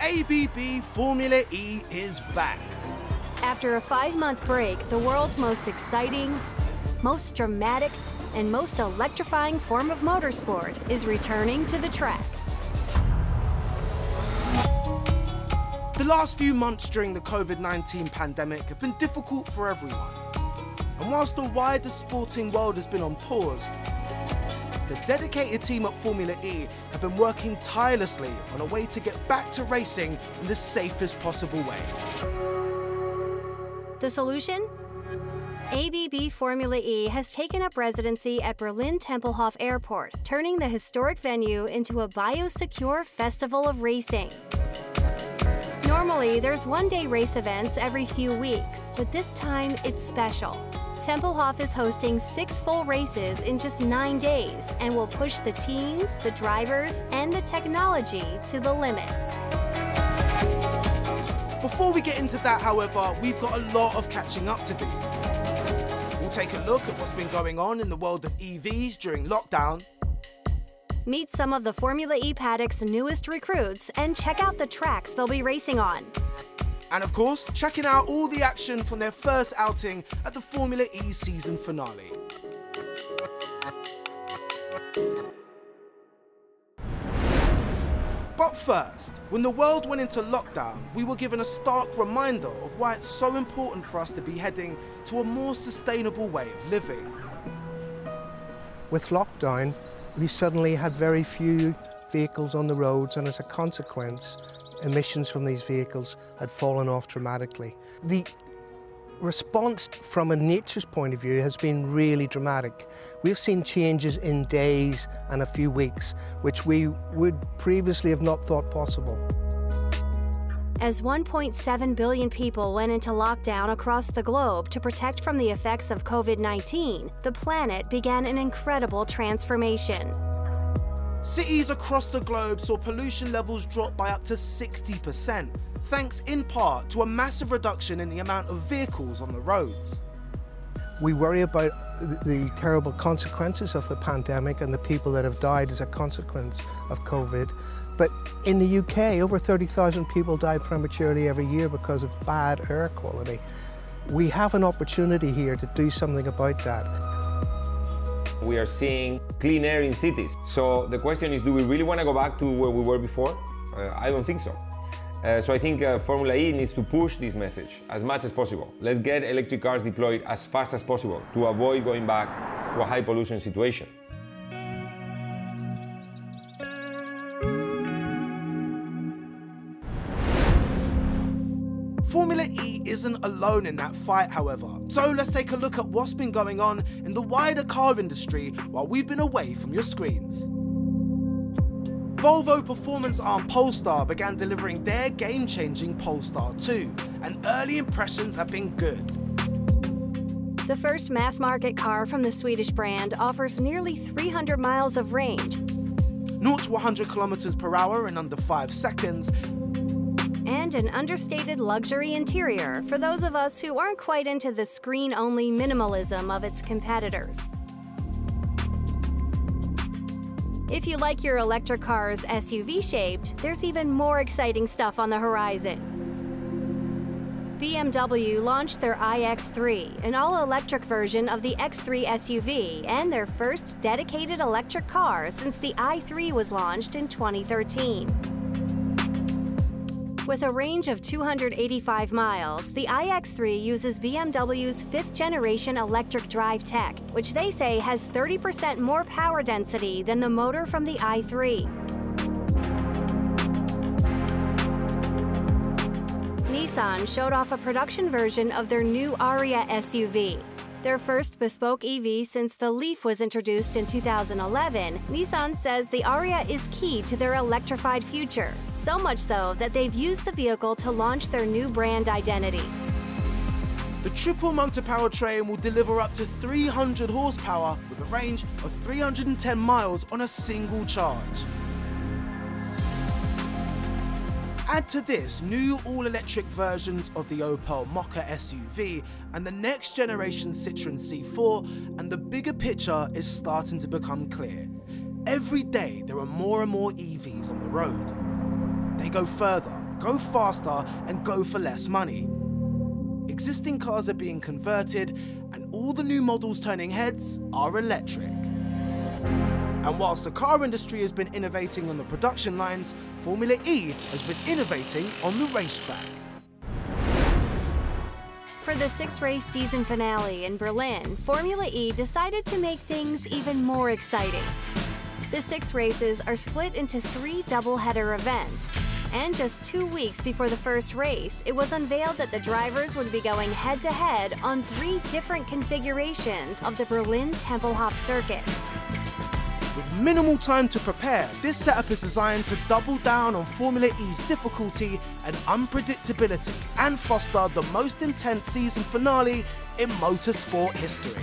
ABB Formula E is back. After a 5-month break, the world's most exciting, most dramatic, and most electrifying form of motorsport is returning to the track. The last few months during the COVID-19 pandemic have been difficult for everyone. And whilst the wider sporting world has been on pause, the dedicated team at Formula E have been working tirelessly on a way to get back to racing in the safest possible way. The solution? ABB Formula E has taken up residency at Berlin-Tempelhof Airport, turning the historic venue into a biosecure festival of racing. Normally, there's one-day race events every few weeks, but this time it's special. Tempelhof is hosting 6 full races in just 9 days and will push the teams, the drivers, and the technology to the limits. Before we get into that, however, we've got a lot of catching up to do. We'll take a look at what's been going on in the world of EVs during lockdown. Meet some of the Formula E paddock's newest recruits and check out the tracks they'll be racing on. And of course, checking out all the action from their first outing at the Formula E season finale. But first, when the world went into lockdown, we were given a stark reminder of why it's so important for us to be heading to a more sustainable way of living. With lockdown, we suddenly had very few vehicles on the roads, and as a consequence, emissions from these vehicles had fallen off dramatically. The response from a nature's point of view has been really dramatic. We've seen changes in days and a few weeks, which we would previously have not thought possible. As 1.7 billion people went into lockdown across the globe to protect from the effects of COVID-19, the planet began an incredible transformation. Cities across the globe saw pollution levels drop by up to 60%, thanks in part to a massive reduction in the amount of vehicles on the roads. We worry about the terrible consequences of the pandemic and the people that have died as a consequence of COVID. But in the UK, over 30,000 people die prematurely every year because of bad air quality. We have an opportunity here to do something about that. We are seeing clean air in cities. So the question is, do we really want to go back to where we were before? I don't think so. So I think Formula E needs to push this message as much as possible. Let's get electric cars deployed as fast as possible to avoid going back to a high pollution situation. Formula E isn't alone in that fight, however. So let's take a look at what's been going on in the wider car industry while we've been away from your screens. Volvo performance arm Polestar began delivering their game-changing Polestar 2, and early impressions have been good. The first mass-market car from the Swedish brand offers nearly 300 miles of range, 0 to 100 kilometers per hour in under 5 seconds, and an understated luxury interior for those of us who aren't quite into the screen-only minimalism of its competitors. If you like your electric cars SUV-shaped, there's even more exciting stuff on the horizon. BMW launched their iX3, an all-electric version of the X3 SUV, and their first dedicated electric car since the i3 was launched in 2013. With a range of 285 miles, the iX3 uses BMW's 5th-generation electric drive tech, which they say has 30% more power density than the motor from the i3. Nissan showed off a production version of their new Ariya SUV. Their first bespoke EV since the Leaf was introduced in 2011, Nissan says the Ariya is key to their electrified future, so much so that they've used the vehicle to launch their new brand identity. The triple-motor powertrain will deliver up to 300 horsepower with a range of 310 miles on a single charge. Add to this new all-electric versions of the Opel Mokka SUV and the next-generation Citroën C4, and the bigger picture is starting to become clear. Every day there are more and more EVs on the road. They go further, go faster and go for less money. Existing cars are being converted, and all the new models turning heads are electric. And whilst the car industry has been innovating on the production lines, Formula E has been innovating on the racetrack. For the 6-race season finale in Berlin, Formula E decided to make things even more exciting. The 6 races are split into 3 double-header events, and just 2 weeks before the first race, it was unveiled that the drivers would be going head-to-head on 3 different configurations of the Berlin Tempelhof circuit. With minimal time to prepare, this setup is designed to double down on Formula E's difficulty and unpredictability and foster the most intense season finale in motorsport history.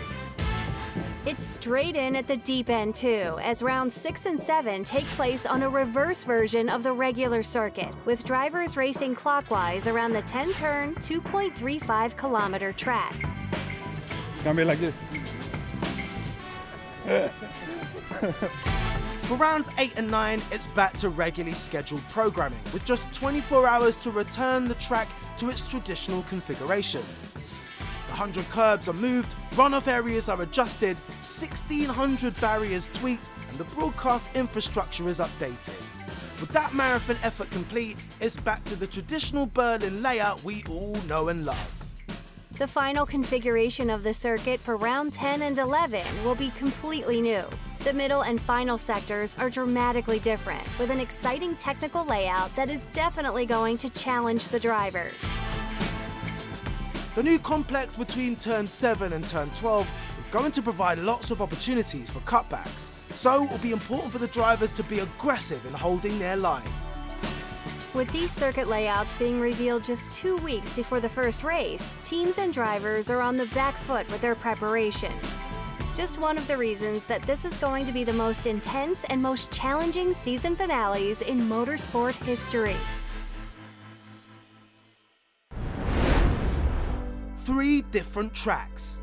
It's straight in at the deep end too, as rounds 6 and 7 take place on a reverse version of the regular circuit, with drivers racing clockwise around the 10-turn, 2.35-kilometer track. It's gonna be like this. For rounds 8 and 9, it's back to regularly scheduled programming, with just 24 hours to return the track to its traditional configuration. 100 curbs are moved, runoff areas are adjusted, 1,600 barriers tweaked, and the broadcast infrastructure is updated. With that marathon effort complete, it's back to the traditional Berlin layout we all know and love. The final configuration of the circuit for round 10 and 11 will be completely new. The middle and final sectors are dramatically different, with an exciting technical layout that is definitely going to challenge the drivers. The new complex between turn 7 and turn 12 is going to provide lots of opportunities for cutbacks, so it will be important for the drivers to be aggressive in holding their line. With these circuit layouts being revealed just 2 weeks before the first race, teams and drivers are on the back foot with their preparation. Just one of the reasons that this is going to be the most intense and most challenging season finales in motorsport history. 3 different tracks.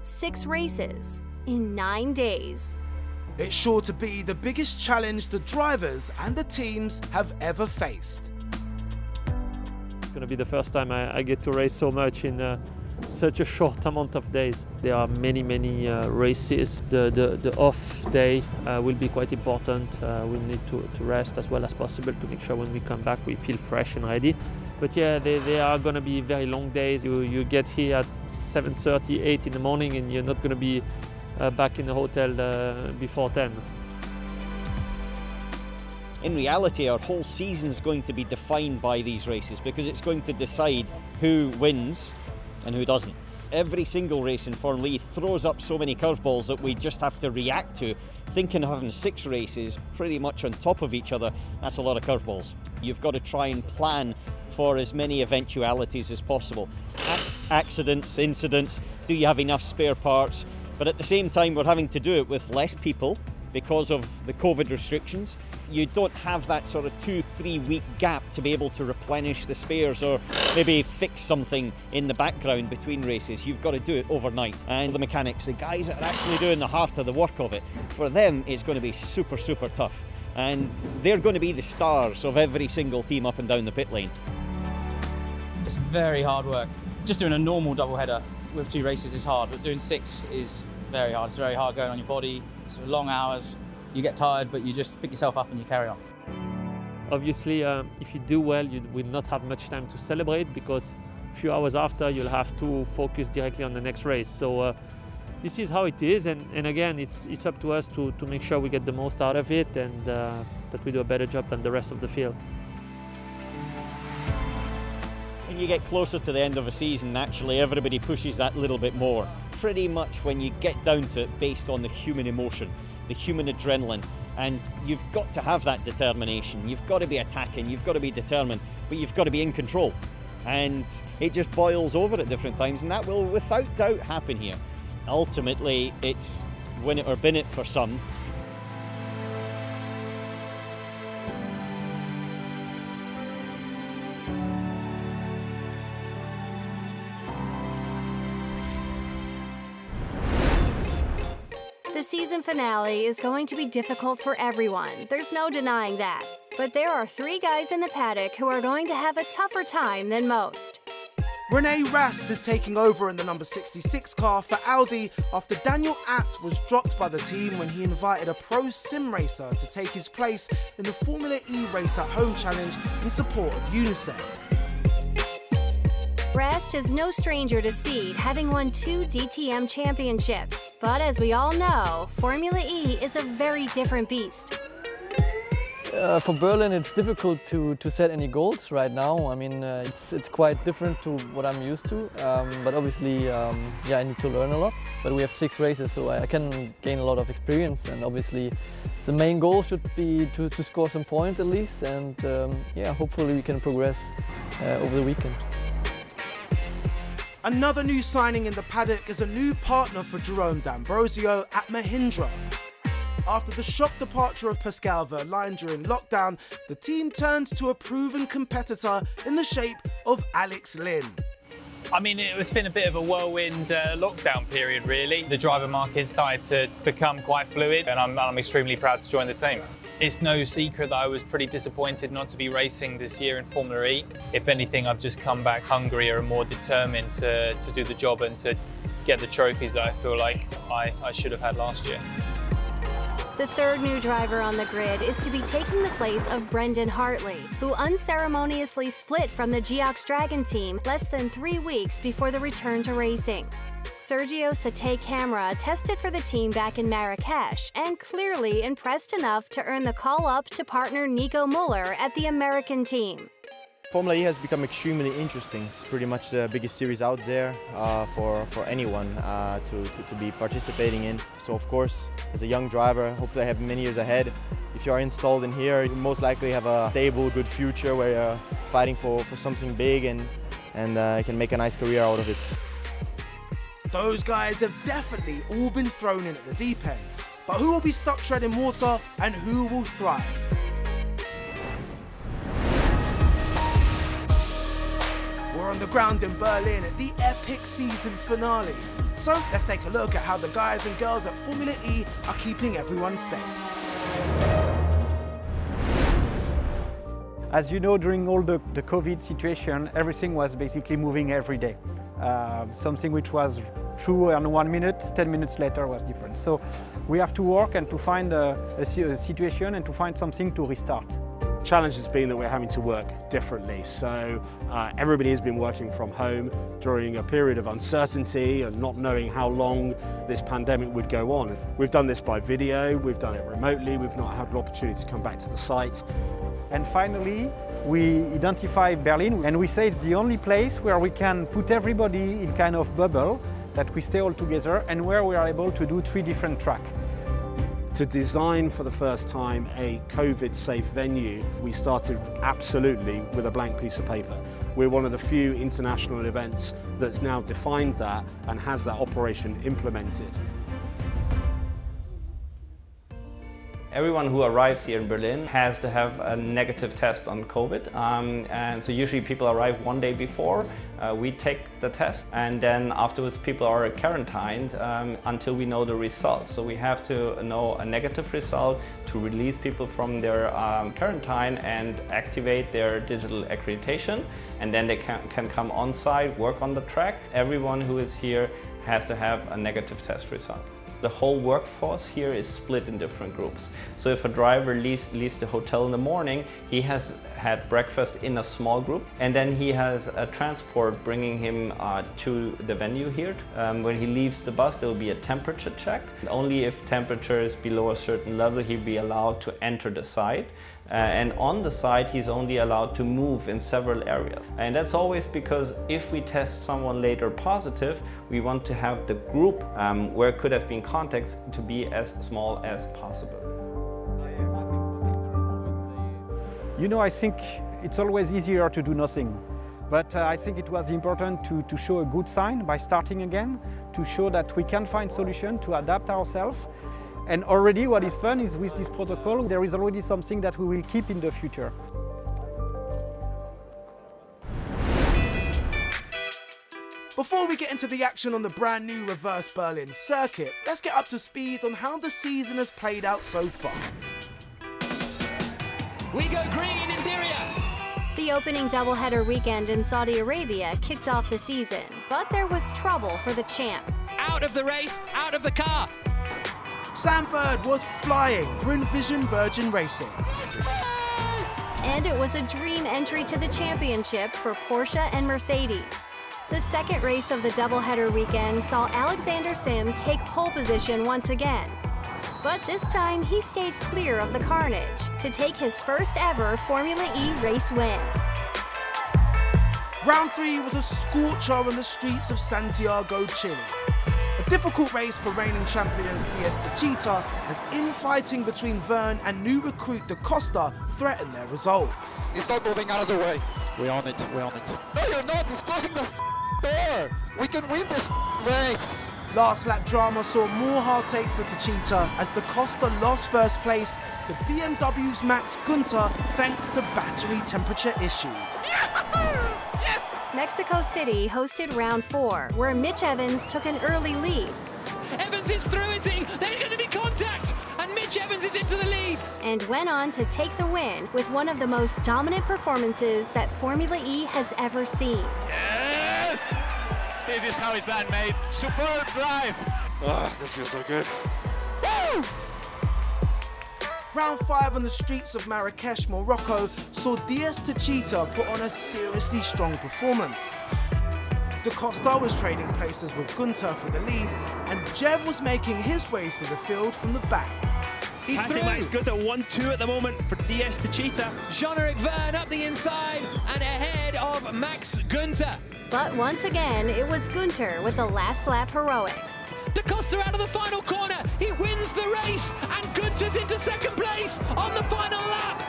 6 races in 9 days. It's sure to be the biggest challenge the drivers and the teams have ever faced. It's going to be the first time I get to race so much in such a short amount of days. There are many races. The off day will be quite important. We need to rest as well as possible to make sure when we come back we feel fresh and ready. But yeah, they are going to be very long days. You get here at 7:30, 8 in the morning, and you're not going to be back in the hotel before 10. In reality, our whole season's going to be defined by these races because it's going to decide who wins and who doesn't. Every single race in Formula E throws up so many curveballs that we just have to react to. Thinking of having 6 races pretty much on top of each other, that's a lot of curveballs. You've got to try and plan for as many eventualities as possible. Accidents, incidents, do you have enough spare parts? But at the same time, we're having to do it with less people because of the COVID restrictions. You don't have that sort of 2-3 week gap to be able to replenish the spares or maybe fix something in the background between races. You've got to do it overnight. And the mechanics, the guys that are actually doing the heart of the work of it, for them it's going to be super tough. And they're going to be the stars of every single team up and down the pit lane. It's very hard work. Just doing a normal doubleheader with 2 races is hard, but doing 6 is very hard. It's very hard going on your body. It's long hours. You get tired, but you just pick yourself up and you carry on. Obviously, if you do well, you will not have much time to celebrate because a few hours after you'll have to focus directly on the next race. So this is how it is, and again, it's up to us to make sure we get the most out of it and that we do a better job than the rest of the field. When you get closer to the end of a season, naturally everybody pushes that little bit more. Pretty much when you get down to it based on the human emotion, the human adrenaline, and you've got to have that determination. You've got to be attacking, you've got to be determined, but you've got to be in control. And it just boils over at different times, and that will without doubt happen here. Ultimately, it's win it or bin it for some. The season finale is going to be difficult for everyone. There's no denying that. But there are 3 guys in the paddock who are going to have a tougher time than most. Rene Rast is taking over in the number 66 car for Audi after Daniel Abt was dropped by the team when he invited a pro sim racer to take his place in the Formula E Race at Home Challenge in support of UNICEF. Rast is no stranger to speed, having won 2 DTM championships. But as we all know, Formula E is a very different beast. For Berlin, it's difficult to set any goals right now. I mean, it's quite different to what I'm used to. But obviously, yeah, I need to learn a lot. But we have 6 races, so I can gain a lot of experience. And obviously, the main goal should be to score some points at least. And yeah, hopefully we can progress over the weekend. Another new signing in the paddock is a new partner for Jerome D'Ambrosio at Mahindra. After the shock departure of Pascal Wehrlein during lockdown, the team turned to a proven competitor in the shape of Alex Lynn. I mean, it's been a bit of a whirlwind lockdown period, really. The driver market started to become quite fluid, and I'm extremely proud to join the team. It's no secret that I was pretty disappointed not to be racing this year in Formula E. If anything, I've just come back hungrier and more determined to do the job and to get the trophies that I feel like I should have had last year. The 3rd new driver on the grid is to be taking the place of Brendan Hartley, who unceremoniously split from the Geox Dragon team less than 3 weeks before the return to racing. Sergio Sate Camara tested for the team back in Marrakesh and clearly impressed enough to earn the call-up to partner Nico Muller at the American team. Formula E has become extremely interesting. It's pretty much the biggest series out there for anyone to be participating in. So of course, as a young driver, hopefully I have many years ahead. If you are installed in here, you most likely have a stable, good future where you're fighting for something big and can make a nice career out of it. Those guys have definitely all been thrown in at the deep end. But who will be stuck treading water and who will thrive? We're on the ground in Berlin at the epic season finale. So let's take a look at how the guys and girls at Formula E are keeping everyone safe. As you know, during all the COVID situation, everything was basically moving every day. Something which was true in 1 minute, 10 minutes later was different. So we have to work and to find a situation and to find something to restart. Challenge has been that we're having to work differently. So everybody has been working from home during a period of uncertainty and not knowing how long this pandemic would go on. We've done this by video, we've done it remotely, we've not had an opportunity to come back to the site. And finally, we identified Berlin and we say it's the only place where we can put everybody in kind of bubble, that we stay all together and where we are able to do 3 different tracks. To design for the first time a COVID-safe venue, we started absolutely with a blank piece of paper. We're one of the few international events that's now defined that and has that operation implemented. Everyone who arrives here in Berlin has to have a negative test on COVID. And so usually people arrive 1 day before, we take the test, and then afterwards people are quarantined until we know the results. So we have to know a negative result to release people from their quarantine and activate their digital accreditation. And then they can come on site, work on the track. Everyone who is here has to have a negative test result. The whole workforce here is split in different groups. So if a driver leaves the hotel in the morning, he has had breakfast in a small group, and then he has a transport bringing him to the venue here. When he leaves the bus, there will be a temperature check. Only if temperature is below a certain level, he'll be allowed to enter the site. And on the site, he's only allowed to move in several areas. And that's always because if we test someone later positive, we want to have the group where it could have been contacts to be as small as possible. You know, I think it's always easier to do nothing. But I think it was important to show a good sign by starting again, to show that we can find solutions, to adapt ourselves. And already what is fun is with this protocol, there is already something that we will keep in the future. Before we get into the action on the brand new reverse Berlin circuit, let's get up to speed on how the season has played out so far. We go green, Imperial. The opening doubleheader weekend in Saudi Arabia kicked off the season, but there was trouble for the champ. Out of the race, out of the car. Sam Bird was flying for Envision Virgin Racing. And it was a dream entry to the championship for Porsche and Mercedes. The second race of the doubleheader weekend saw Alexander Sims take pole position once again. But this time, he stayed clear of the carnage to take his first ever Formula E race win. Round 3 was a scorcher on the streets of Santiago, Chile. A difficult race for reigning champions DS Techeetah as infighting between Verne and new recruit Da Costa threatened their result. He's not moving out of the way. We're on it, we're on it. No, you're not. He's closing the door. We can win this race. Last lap drama saw more heartache for Techeetah as Da Costa lost first place to BMW's Max Günther thanks to battery temperature issues. Yes! Mexico City hosted round 4, where Mitch Evans took an early lead. Evans is through it. There's going to be contact, and Mitch Evans is into the lead. And went on to take the win with one of the most dominant performances that Formula E has ever seen. Yes! This is how it's done, mate. Superb drive. Oh, this feels so good. Woo! Round 5 on the streets of Marrakesh, Morocco, saw DS Techeetah put on a seriously strong performance. Da Costa was trading places with Günther for the lead, and Jev was making his way through the field from the back. He's passing Max Günther 1-2 at the moment for DS Techeetah. Jean-Eric Verne up the inside and ahead of Max Günther. But once again, it was Günther with the last lap heroics. Da Costa out of the final corner. He wins the race, and Günther's into second place on the final lap.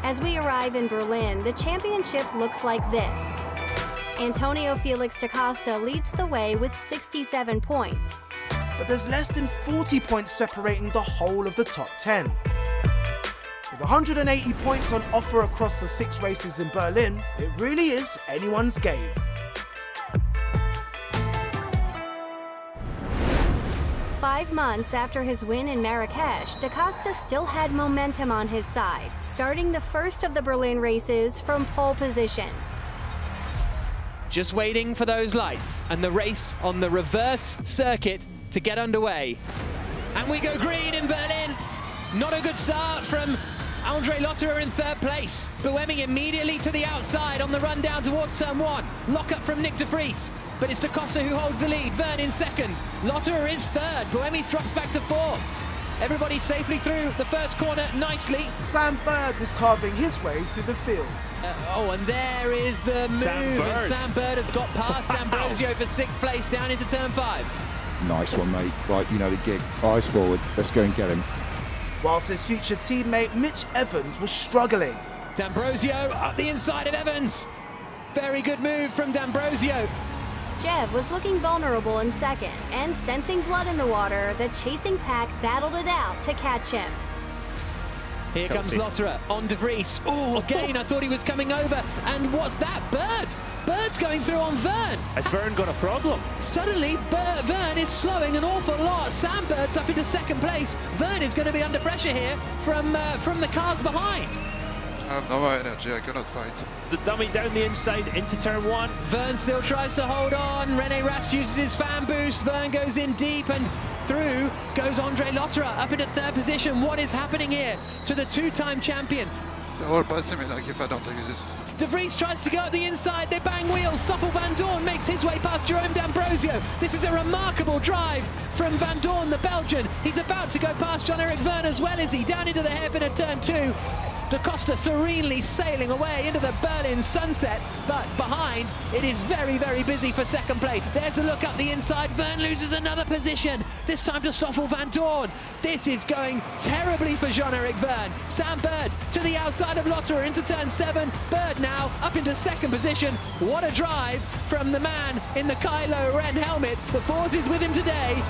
As we arrive in Berlin, the championship looks like this. Antonio Felix da Costa leads the way with 67 points. But there's less than 40 points separating the whole of the top 10. With 180 points on offer across the 6 races in Berlin, it really is anyone's game. Five months after his win in Marrakesh, Da Costa still had momentum on his side, starting the first of the Berlin races from pole position. Just waiting for those lights and the race on the reverse circuit to get underway. And we go green in Berlin. Not a good start from Andre Lotterer in third place. Buemi immediately to the outside on the run down towards turn 1. Lock up from Nick de Vries. But it's Da Costa who holds the lead. Verne in second. Lotterer is third. Buemi drops back to 4th. Everybody safely through the first corner nicely. Sam Bird was carving his way through the field. And there is the move. Sam Bird. Sam Bird has got past Ambrosio for 6th place down into turn 5. Nice one, mate. Right, you know the gig. Eyes forward. Let's go and get him. Whilst his future teammate Mitch Evans was struggling. D'Ambrosio up the inside of Evans. Very good move from D'Ambrosio. Jev was looking vulnerable in second, and sensing blood in the water, the chasing pack battled it out to catch him. Here comes Lotterer on De Vries. Oh, again, I thought he was coming over. And what's that? Bird! Bird's going through on Verne. Has Verne got a problem? Suddenly, Verne is slowing an awful lot. Sam Bird's up into second place. Verne is going to be under pressure here from the cars behind. I have no energy, I cannot fight. The dummy down the inside into turn 1. Verne still tries to hold on. René Rast uses his fan boost. Verne goes in deep and through goes Andre Lotterer up into third position. What is happening here to the 2-time champion? They're all passing me like if I don't exist. De Vries tries to go up the inside. They bang wheels. Stoffel Van Dorn makes his way past Jerome D'Ambrosio. This is a remarkable drive from Van Dorn, the Belgian. He's about to go past Jean-Eric Verne as well, is he? Down into the hairpin of turn 2. Da Costa serenely sailing away into the Berlin sunset, but behind it is very, very busy for second place. There's a look up the inside. Verne loses another position, this time to Stoffel Van Dorn. This is going terribly for Jean-Eric Verne. Sam Bird to the outside of Lotterer into turn 7. Bird now up into second position. What a drive from the man in the Kylo Ren helmet. The Force is with him today.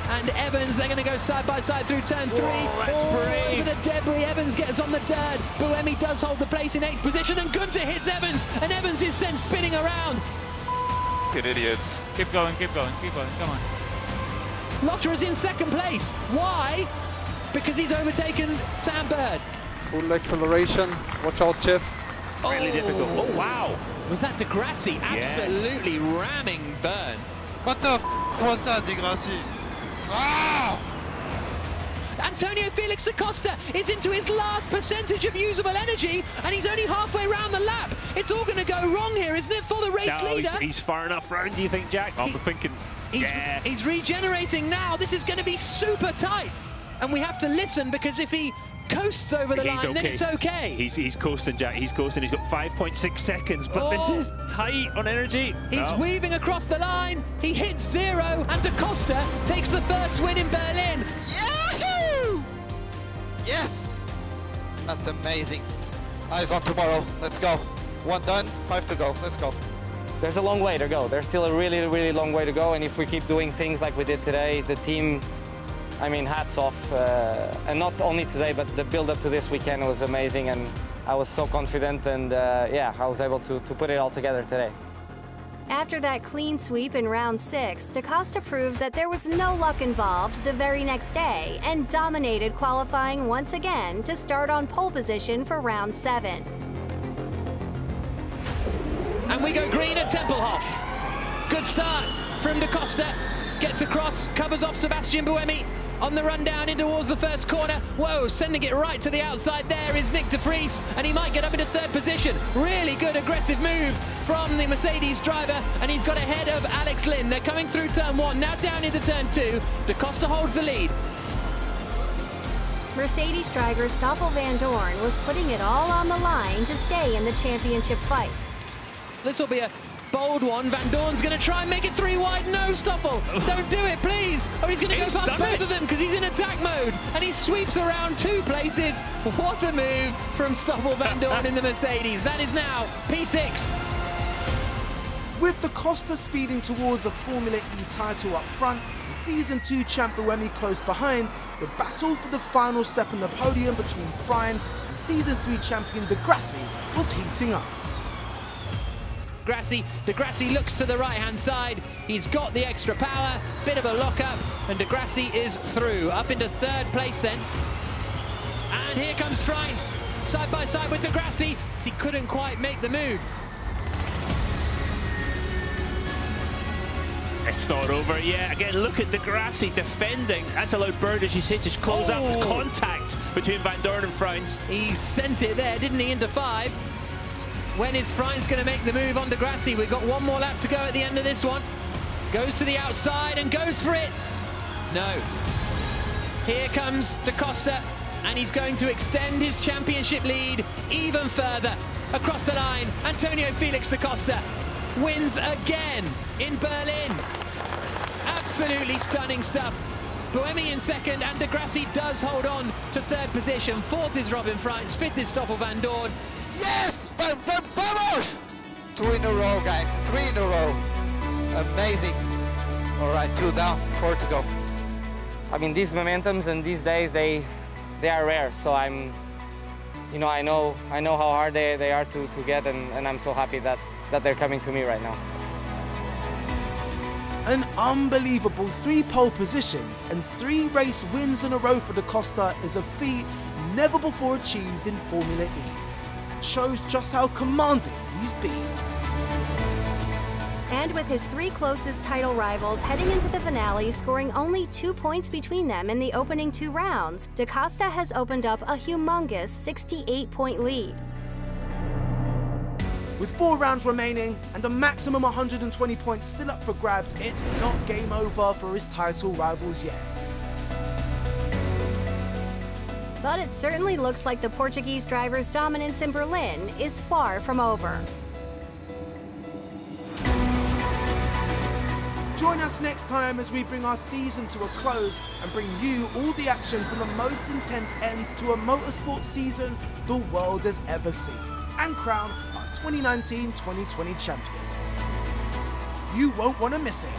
And Evans, they're going to go side by side through turn 3. That's brave. Over the debris, Evans gets on the dirt. Buemi does hold the place in 8th position, and Günther hits Evans, and Evans is sent spinning around. Fucking idiots. Keep going, come on. Lotterer's in second place. Why? because he's overtaken Sam Bird. Full acceleration. Watch out, Jeff. Really difficult. Oh, wow. Was that de Grassi absolutely ramming Byrne? What the f was that, de Grassi? Ah! Antonio Felix da Costa is into his last percentage of usable energy, and he's only halfway round the lap. It's all going to go wrong here, isn't it, for the race leader? He's far enough round, do you think, Jack? I'm thinking, He's regenerating now. This is going to be super tight. And we have to listen, because if he coasts over the line, then it's okay. He's coasting, Jack. He's coasting. He's got 5.6 seconds, but this is tight on energy. He's weaving across the line. He hits 0, and da Costa takes the first win in Berlin. Yahoo! Yes! That's amazing. Eyes on tomorrow. Let's go. 1 done, 5 to go. Let's go. There's a long way to go. There's still a really, really long way to go. And if we keep doing things like we did today, the team, I mean, hats off. And not only today, but the build-up to this weekend was amazing. And I was so confident. And yeah, I was able to put it all together today. After that clean sweep in round 6, da Costa proved that there was no luck involved the very next day and dominated qualifying once again to start on pole position for round 7. And we go green at Tempelhof. Good start from da Costa. Gets across, covers off Sebastian Buemi. On the run down in towards the first corner. Whoa, sending it right to the outside there is Nick de Vries, and he might get up into 3rd position. Really good aggressive move from the Mercedes driver, and he's got ahead of Alex Lynn. They're coming through turn 1, now down into turn 2. Da Costa holds the lead. Mercedes driver Stoffel van Dorn was putting it all on the line to stay in the championship fight. This will be a bold one. Van Dorn's going to try and make it 3 wide. No, Stoffel, don't do it, please. Or he's going to go past both of them because he's in attack mode. And he sweeps around 2 places. What a move from Stoffel van Dorn in the Mercedes. That is now P6. With da Costa speeding towards a Formula E title up front, and Season 2 champ Buemi close behind, the battle for the final step on the podium between Frijns and Season 3 champion de Grassi was heating up. De Grassi looks to the right-hand side. He's got the extra power, bit of a lock-up, and de Grassi is through. Up into 3rd place then. And here comes Frijns, side by side with de Grassi. He couldn't quite make the move. It's not over yet. Again, look at de Grassi defending. That's allowed Bird, as you say, to close up the contact between Van Dorn and Frijns. He sent it there, didn't he, into 5. When is Frijns going to make the move on de Grassi? We've got 1 more lap to go at the end of this one. Goes to the outside and goes for it. No. Here comes da Costa, and he's going to extend his championship lead even further. Across the line, Antonio Felix da Costa wins again in Berlin. Absolutely stunning stuff. Buemi in 2nd, and de Grassi does hold on to 3rd position. 4th is Robin Frijns, 5th is Stoffel van Dorn. Yes! Vamos! 2 in a row, guys. 3 in a row. Amazing. All right, 2 down, 4 to go. I mean, these momentums and these days, they are rare. So I know how hard they are to get, and I'm so happy that they're coming to me right now. An unbelievable 3 pole positions and 3 race wins in a row for da Costa is a feat never before achieved in Formula E. Shows just how commanding he's been. And with his 3 closest title rivals heading into the finale scoring only 2 points between them in the opening 2 rounds, da Costa has opened up a humongous 68-point lead. With 4 rounds remaining and a maximum 120 points still up for grabs, it's not game over for his title rivals yet. But it certainly looks like the Portuguese driver's dominance in Berlin is far from over. Join us next time as we bring our season to a close and bring you all the action from the most intense end to a motorsport season the world has ever seen, and crown our 2019-2020 champion. You won't want to miss it.